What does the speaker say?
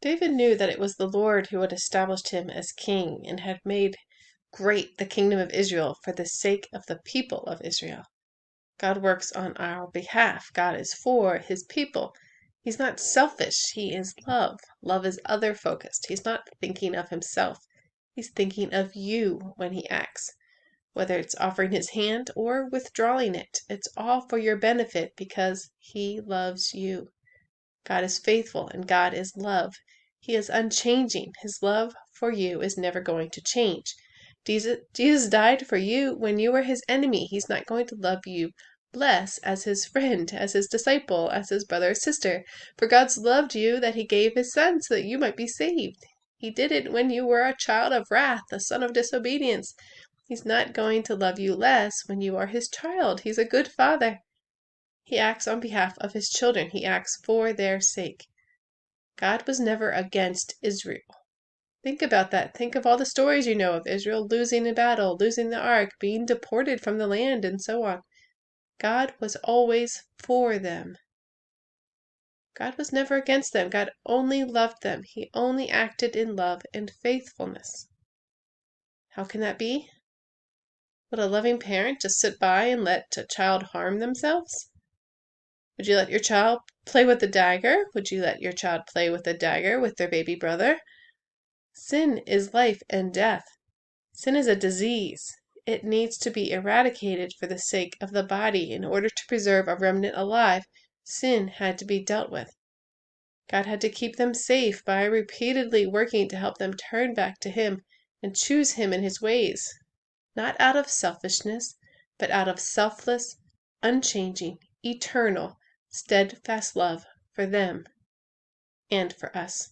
David knew that it was the Lord who had established him as king and had made great the kingdom of Israel for the sake of the people of Israel. God works on our behalf. God is for his people. He's not selfish. He is love. Love is other focused. He's not thinking of himself. He's thinking of you when he acts. Whether it's offering his hand or withdrawing it, it's all for your benefit because he loves you. God is faithful and God is love. He is unchanging. His love for you is never going to change. Jesus died for you when you were his enemy. He's not going to love you less as his friend, as his disciple, as his brother or sister. For God's loved you that he gave his son so that you might be saved. He did it when you were a child of wrath, a son of disobedience. He's not going to love you less when you are his child. He's a good father. He acts on behalf of his children. He acts for their sake. God was never against Israel. Think about that. Think of all the stories you know of Israel losing a battle, losing the ark, being deported from the land, and so on. God was always for them. God was never against them. God only loved them. He only acted in love and faithfulness. How can that be? Would a loving parent just sit by and let a child harm themselves? Would you let your child play with a dagger? Would you let your child play with a dagger with their baby brother? Sin is life and death. Sin is a disease. It needs to be eradicated for the sake of the body. In order to preserve a remnant alive, sin had to be dealt with. God had to keep them safe by repeatedly working to help them turn back to him and choose him in his ways. Not out of selfishness, but out of selfless, unchanging, eternal, steadfast love for them and for us.